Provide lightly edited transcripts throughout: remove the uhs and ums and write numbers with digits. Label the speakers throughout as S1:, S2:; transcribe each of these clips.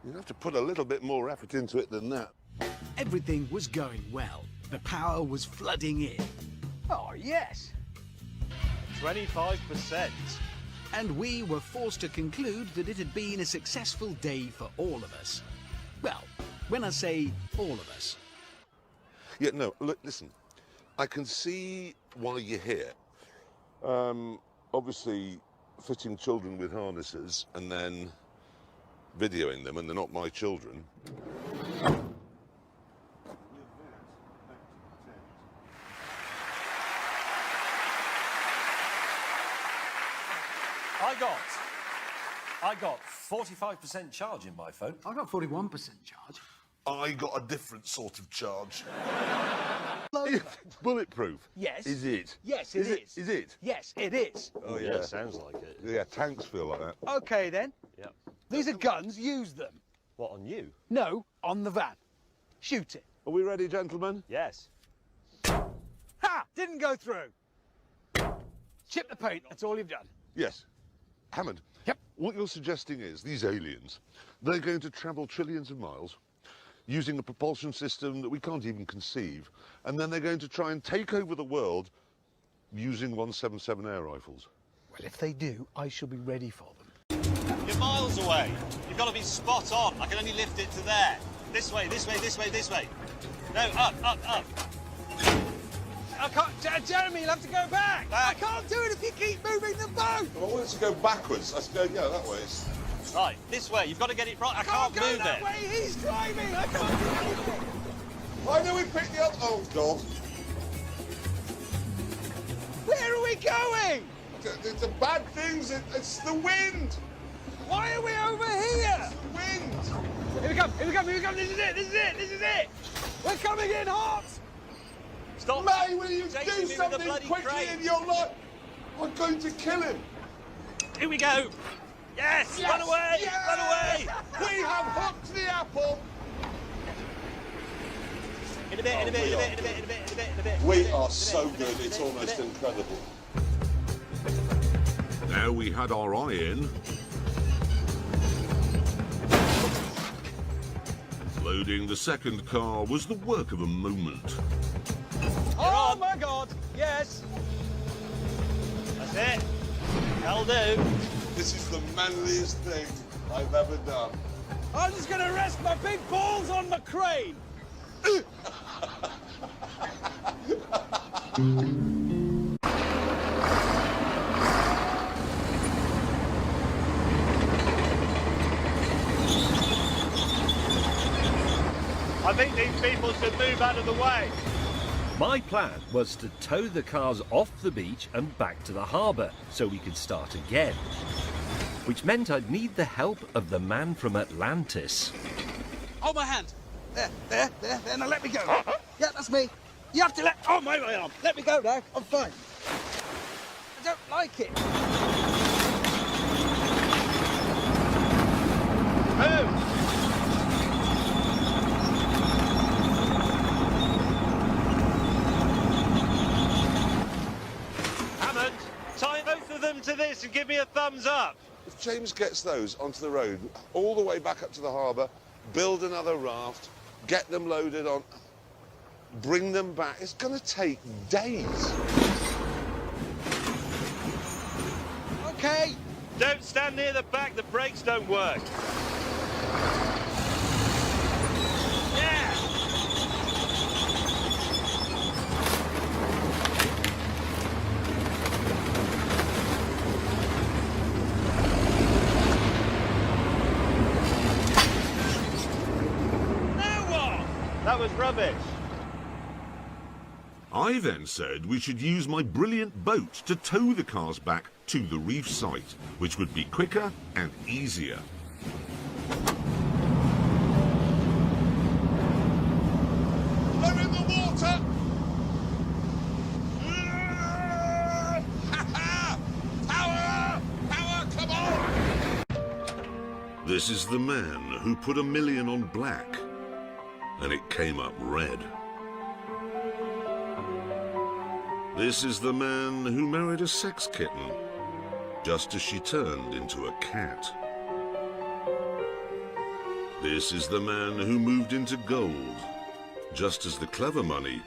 S1: You'd have to put a little bit more effort into it than that.
S2: Everything was going well. The power was flooding in.
S3: Oh, yes.
S4: 25%.
S2: And we were forced to conclude that it had been a successful day for all of us. Well, when I say all of us.
S1: Yeah, no, look, listen. I can see why you're here. Obviously, fitting children with harnesses and then videoing them, and they're not my children.
S4: I got 45% charge in my phone.
S3: I got 41% charge.
S1: I got a different sort of charge. It's bulletproof.
S3: Yes.
S1: Is it?
S3: Yes, it is.
S1: Is it?
S3: Yes, it is.
S1: Oh,
S4: Yeah, sounds like it.
S1: Yeah, tanks feel like that.
S3: OK, then.
S4: Yep.
S3: These are guns. Use them.
S4: What, on you?
S3: No, on the van. Shoot it.
S1: Are we ready, gentlemen?
S4: Yes.
S3: Ha! Didn't go through. Chip the paint. That's all you've done.
S1: Yes. Hammond.
S3: Yep.
S1: What you're suggesting is these aliens, they're going to travel trillions of miles using a propulsion system that we can't even conceive, and then they're going to try and take over the world using 177 air rifles.
S3: Well, if they do, I shall be ready for them.
S4: You're miles away. You've got to be spot on. I can only lift it to there. This way, this way, this way, this way. No, up, up, up.
S3: I can't... Jeremy, you'll have to go back.
S4: Back.
S3: I can't do it if you keep moving the boat.
S1: Well, I want it to go backwards. Let's go, yeah, that way.
S4: Right, this way. You've got to get it right. I can't
S3: go
S4: move
S3: that
S4: it.
S3: way. He's driving. I can't do anything.
S1: Why do we pick the other? Oh, God.
S3: Where are we going?
S1: The bad things, it's the wind.
S3: Why are we over here?
S1: The wind.
S3: Here we come, here we come, here we come. This is it, this is it, this is it. We're coming in hot.
S4: Stop.
S1: May, will you
S4: Chasing
S1: do
S4: me with a
S1: something
S4: bloody
S1: quickly
S4: crane.
S1: in your life? I'm going to kill him.
S4: Here we go. Yes,
S1: Yes,
S4: run away,
S1: yes.
S4: run away.
S1: We have hooked the apple.
S4: In a bit, in a bit, in a bit, in a bit, in a bit, in a bit, in a bit.
S1: We are so good, it's almost incredible. Now we had our eye in. Loading the second car was the work of a moment.
S3: Oh my God, yes.
S4: That's it. That'll do.
S1: This is the manliest thing I've ever done.
S3: I'm just going to rest my big balls on the crane.
S4: I think these people should move out of the way.
S5: My plan was to tow the cars off the beach and back to the harbour so we could start again. Which meant I'd need the help of the man from Atlantis.
S3: Hold my hand. There, there, there, there. Now let me go. Yeah, that's me. You have to let... Oh, my arm. Let me go now. I'm fine. I don't like it.
S4: Move. Hammond, tie both of them to this and give me a thumbs up.
S1: If James gets those onto the road, all the way back up to the harbour, build another raft, get them loaded on, bring them back, it's going to take days.
S3: Okay.
S4: Don't stand near the back, the brakes don't work. Yeah! Now what? That was rubbish.
S1: I then said we should use my brilliant boat to tow the cars back to the reef site, which would be quicker and easier. They're in the water! Power! Power, come on! This is the man who put $1 million on black, and it came up red. This is the man who married a sex kitten, just as she turned into a cat. This is the man who moved into gold, just as the clever money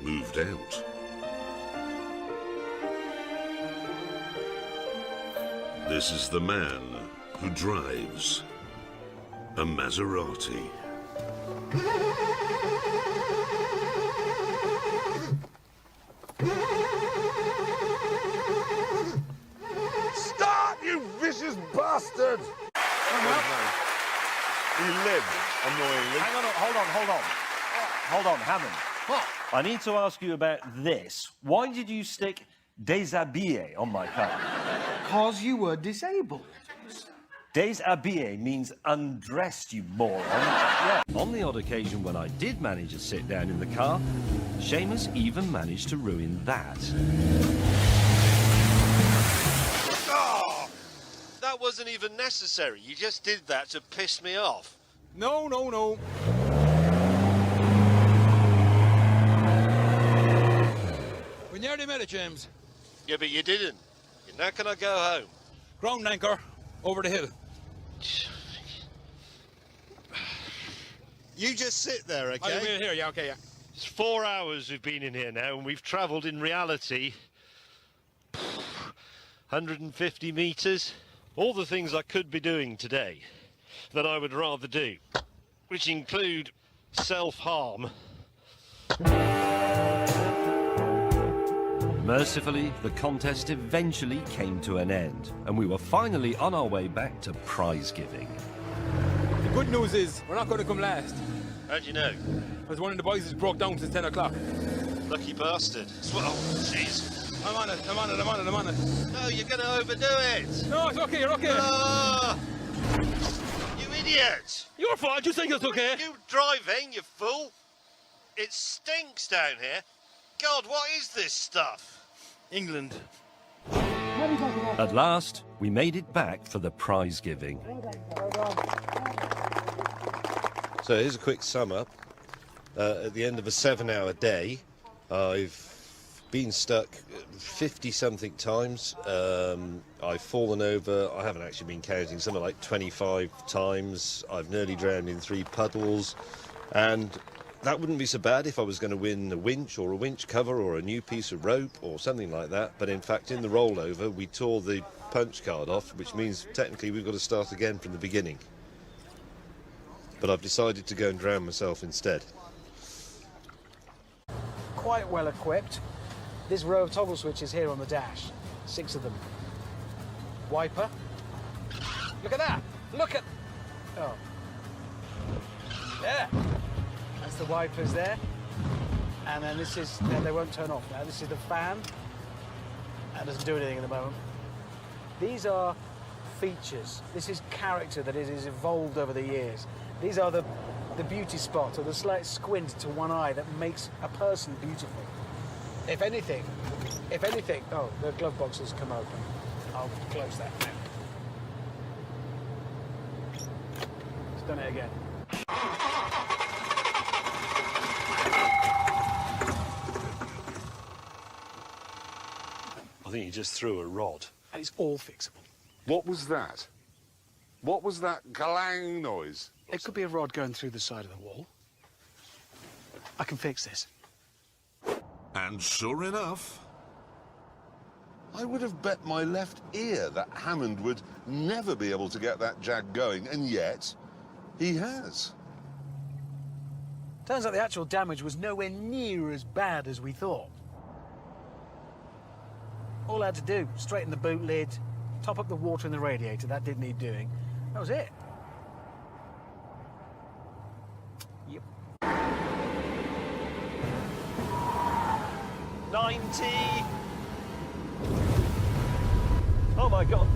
S1: moved out. This is the man who drives a Maserati. Stop, you vicious bastard! He lived, annoyingly.
S5: Hang on, hold on, Hammond.
S3: What?
S5: I need to ask you about this. Why did you stick déshabillé on my car?
S3: Because you were disabled.
S5: Déshabillé means undressed, you moron. Yeah. On the odd occasion when I did manage to sit down in the car, Seamus even managed to ruin that.
S6: Oh, that wasn't even necessary. You just did that to piss me off.
S3: No. We nearly made it, James.
S6: Yeah, but you didn't. Now can I go home?
S3: Ground anchor, over the hill.
S6: You just sit there, okay?
S3: Oh, we're here, yeah, okay, yeah.
S6: It's 4 hours we've been in here now, and we've travelled in reality 150 metres. All the things I could be doing today that I would rather do, which include self-harm.
S5: Mercifully, the contest eventually came to an end, and we were finally on our way back to prize giving.
S7: The good news is we're not going to come last.
S6: How'd you know?
S7: Because one of the boys has broke down since 10 o'clock.
S6: Lucky bastard. Oh, jeez.
S7: I'm on it.
S6: No, you're going to overdo it.
S7: No, it's okay, you're okay.
S6: Ah! You idiot!
S7: Your fault, you think it's okay.
S6: You driving, you fool! It stinks down here. God, what is this stuff?
S7: England.
S5: At last, we made it back for the prize giving.
S6: So here's a quick sum up. At the end of a 7-hour day, I've been stuck 50-something times. I've fallen over. I haven't actually been counting, something like 25 times. I've nearly drowned in 3 puddles. And that wouldn't be so bad if I was going to win a winch or a winch cover or a new piece of rope or something like that. But in fact, in the rollover, we tore the punch card off, which means technically we've got to start again from the beginning. But I've decided to go and drown myself instead.
S8: Quite well equipped. This row of toggle switches here on the dash. 6 of them. Wiper. Look at that! Look at... Oh. There! That's the wipers there. And then this is... They won't turn off now. This is the fan. That doesn't do anything at the moment. These are features. This is character that has evolved over the years. These are the beauty spot, or the slight squint to one eye that makes a person beautiful. If anything, oh, the glove box has come open. I'll close that now. It's done it again.
S6: I think you just threw a rod.
S8: And it's all fixable.
S1: What was that? What was that clang noise?
S8: It could be a rod going through the side of the wall. I can fix this.
S1: And sure enough, I would have bet my left ear that Hammond would never be able to get that jag going, and yet he has.
S8: Turns out the actual damage was nowhere near as bad as we thought. All I had to do, straighten the boot lid, top up the water in the radiator. That did need doing. That was it. Yep.
S6: 90. Oh my God.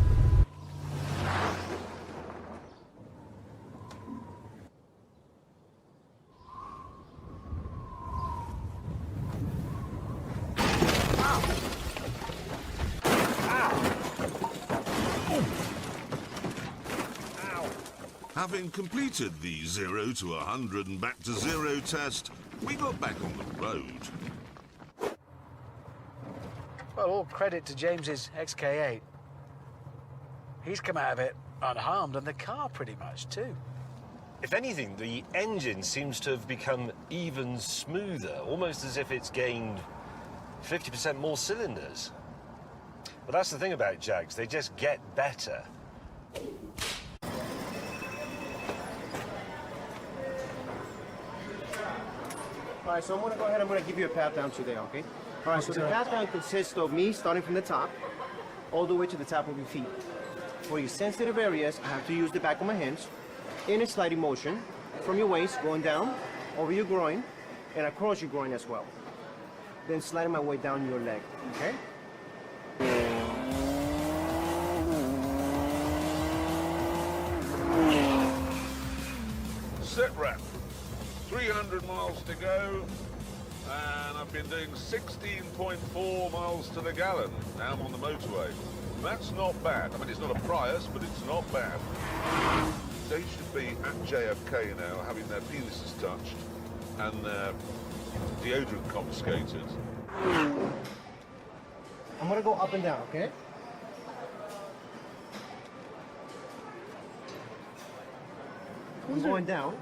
S1: Having completed the 0 to 100 and back to 0 test, we got back on the road.
S8: Well, all credit to James's XK8. He's come out of it unharmed, and the car pretty much too.
S5: If anything, the engine seems to have become even smoother, almost as if it's gained 50% more cylinders. But that's the thing about Jags, they just get better.
S9: All right, so I'm gonna go ahead, I'm gonna give you a pat down today, okay? All right, so the pat down consists of me starting from the top, all the way to the top of your feet. For your sensitive areas, I have to use the back of my hands in a sliding motion from your waist, going down, over your groin, and across your groin as well. Then sliding my way down your leg, okay?
S1: Sit rep. 300 miles to go, and I've been doing 16.4 miles to the gallon. Now I'm on the motorway. That's not bad. I mean, it's not a Prius, but it's not bad. They should be at JFK now, having their penises touched and their deodorant confiscated.
S9: I'm gonna go up and down, okay? I'm going down.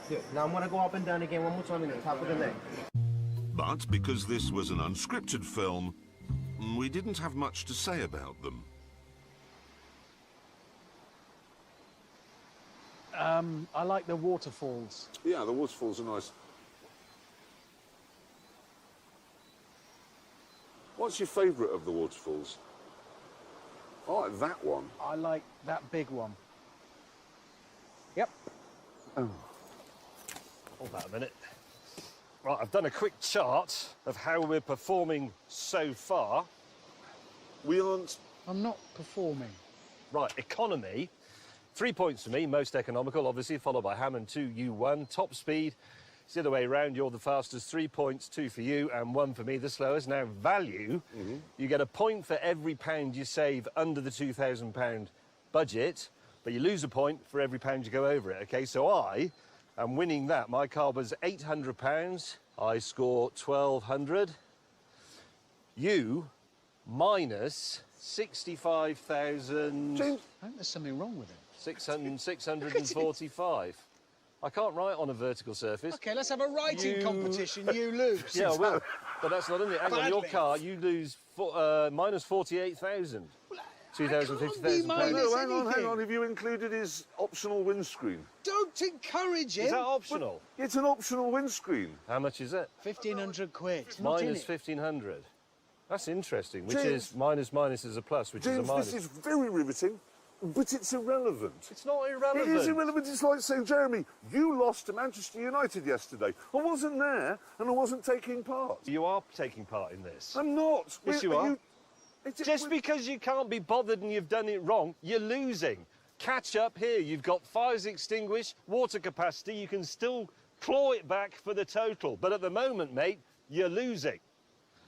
S9: Good. Now I'm gonna go up and down again one more time in the top of the leg.
S1: But because this was an unscripted film, we didn't have much to say about them.
S8: I like the waterfalls.
S1: Yeah, the waterfalls are nice. What's your favourite of the waterfalls? I like that one.
S8: I like that big one. Yep.
S5: Hold that a minute. Right, I've done a quick chart of how we're performing so far.
S1: We aren't...
S8: I'm not performing.
S5: Right, economy. 3 points for me, most economical, obviously, followed by Hammond 2, you 1. Top speed, it's the other way around, you're the fastest. 3 points, 2 for you, and 1 for me, the slowest. Now, value, you get a point for every pound you save under the £2,000 budget, but you lose a point for every pound you go over it, OK? So I am winning that. My car was £800, I score 1,200. You, minus 65,000...
S1: James,
S8: I think there's something wrong with it.
S5: 645. I can't write on a vertical surface.
S8: OK, let's have a writing competition. You lose.
S5: Yeah, I will. But that's not in it. Hang on, your
S8: Badly.
S5: car, you lose minus 48,000. 2,050,000
S8: minus
S5: pounds.
S1: no, hang
S8: anything.
S1: on. Have you included his optional windscreen?
S8: Don't encourage him.
S5: Is that optional?
S1: It's an optional windscreen.
S5: How much is it?
S8: 1,500 quid. It's not in
S5: Minus
S8: it.
S5: 1,500. That's interesting, which
S1: James-
S5: is minus is a plus, which
S1: James,
S5: is a minus.
S1: this is very riveting, but it's irrelevant.
S5: It's not
S1: It
S5: irrelevant.
S1: is irrelevant. It's like saying, Jeremy, you lost to Manchester United yesterday. I wasn't there, and I wasn't taking part.
S5: You are taking part in this.
S1: I'm not.
S5: Yes, you are. Just
S1: we-
S5: because you can't be bothered and you've done it wrong, you're losing. Catch up here. You've got fires extinguished, water capacity. You can still claw it back for the total. But at the moment, mate, you're losing.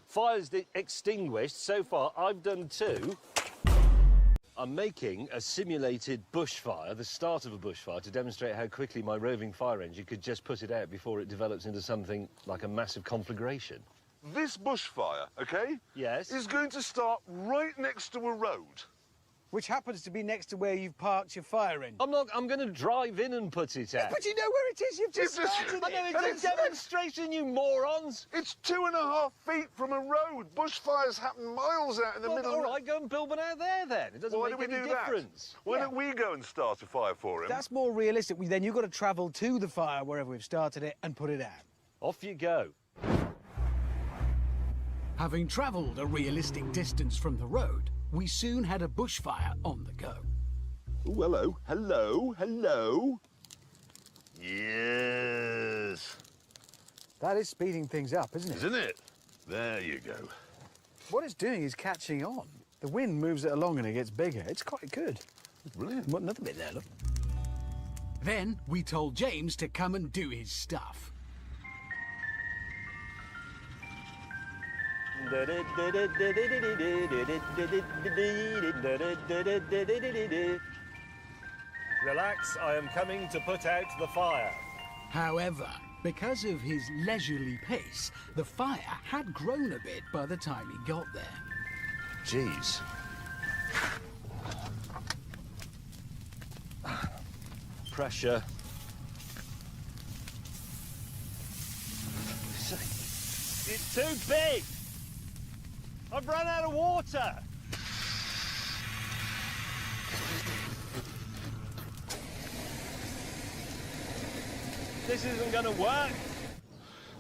S5: Fires extinguished. So far, I've done 2. I'm making a simulated bushfire, the start of a bushfire, to demonstrate how quickly my roving fire engine could just put it out before it develops into something like a massive conflagration.
S1: This bushfire, OK?
S5: Yes.
S1: Is going to start right next to a road.
S8: Which happens to be next to where you've parked your fire engine.
S5: I'm going to drive in and put it out.
S8: But you know where it is. You've just
S1: It's a-
S8: started
S5: I know,
S8: it.
S5: it's a demonstration, you morons!
S1: It's 2.5 feet from a road. Bushfires happen miles out in the
S5: Well,
S1: middle
S5: all
S1: of...
S5: right, go and build one out there then. It doesn't
S1: Why
S5: make
S1: don't we
S5: any
S1: do
S5: difference.
S1: that? Why don't we go and start a fire for him?
S8: That's more realistic. Then you've got to travel to the fire wherever we've started it and put it out.
S5: Off you go.
S2: Having travelled a realistic distance from the road, we soon had a bushfire on the go.
S1: Oh, hello. Hello. Hello.
S5: Yes.
S8: That is speeding things up, isn't it?
S1: Isn't it? There you go.
S8: What it's doing is catching on. The wind moves it along and it gets bigger. It's quite good.
S1: Brilliant.
S8: What, another bit there, look.
S2: Then we told James to come and do his stuff.
S5: Relax, I am coming to put out the fire.
S2: However, because of his leisurely pace, the fire had grown a bit by the time he got there.
S5: Jeez. pressure. It's too big! I've run out of water! This isn't going to work.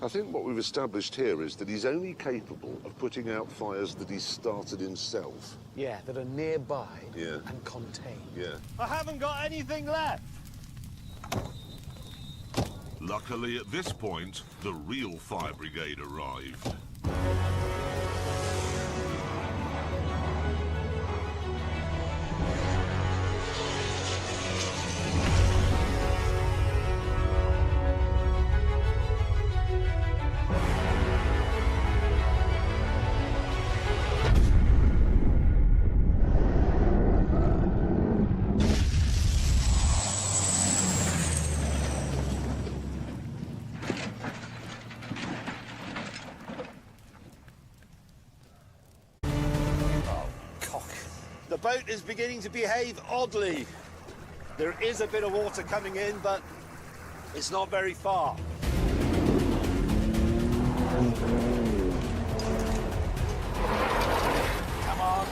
S1: I think what we've established here is that he's only capable of putting out fires that he's started himself.
S8: Yeah, that are nearby
S1: Yeah.
S8: and contained.
S1: Yeah.
S5: I haven't got anything left.
S10: Luckily, at this point, the real fire brigade arrived.
S5: The boat is beginning to behave oddly. There is a bit of water coming in, but it's not very far.
S8: Come on.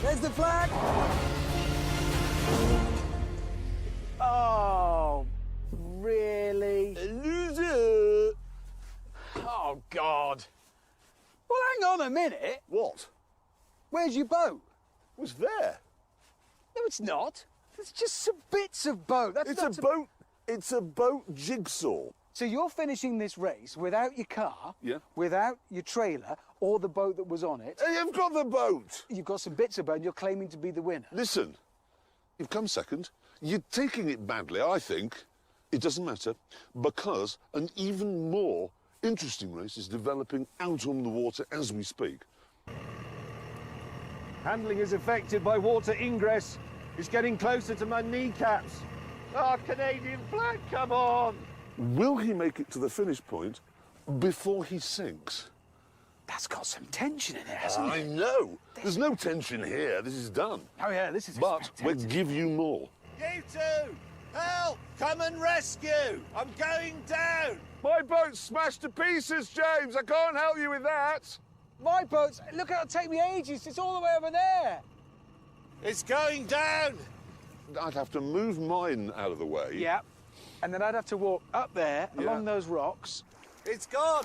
S8: There's the flag. Oh, really?
S5: Loser!
S8: Oh, God. Well, hang on a minute.
S1: What?
S8: Where's your boat?
S1: Was there?
S8: No, it's not. It's just some bits of boat. That's not
S1: boat. It's a boat jigsaw.
S8: So you're finishing this race without your car,
S1: Yeah.
S8: without your trailer, or the boat that was on it.
S1: Hey, you've got the boat.
S8: You've got some bits of boat and you're claiming to be the winner.
S1: Listen, you've come second. You're taking it badly, I think. It doesn't matter, because an even more interesting race is developing out on the water as we speak.
S5: Handling is affected by water ingress. It's getting closer to my kneecaps. Ah, Canadian flag, come on!
S1: Will he make it to the finish point before he sinks?
S8: That's got some tension in it, hasn't
S1: I
S8: it?
S1: know. There's no tension here. This is done.
S8: Oh, yeah, this is
S1: But we'll give you more.
S5: You two! Help! Come and rescue! I'm going down!
S1: My boat's smashed to pieces, James. I can't help you with that.
S8: My boat's... Look, it'll take me ages. It's all the way over there.
S5: It's going down!
S1: I'd have to move mine out of the way.
S8: Yeah. And then I'd have to walk up there, along those rocks.
S5: It's gone!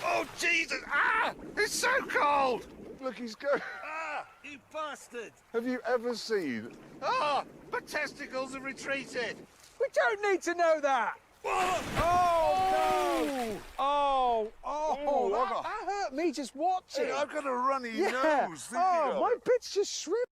S1: Oh, Jesus! Ah! It's so cold! Look, he's going...
S5: Ah! You bastard!
S1: Have you ever seen...
S5: Ah! My testicles have retreated!
S8: We don't need to know that.
S5: Whoa!
S8: Oh, no! Oh,
S1: Oh,
S8: that hurt me just watching.
S1: Hey, I've got a runny
S8: yeah.
S1: nose. Thinking
S8: Oh,
S1: of
S8: my
S1: it.
S8: bits just shriveled.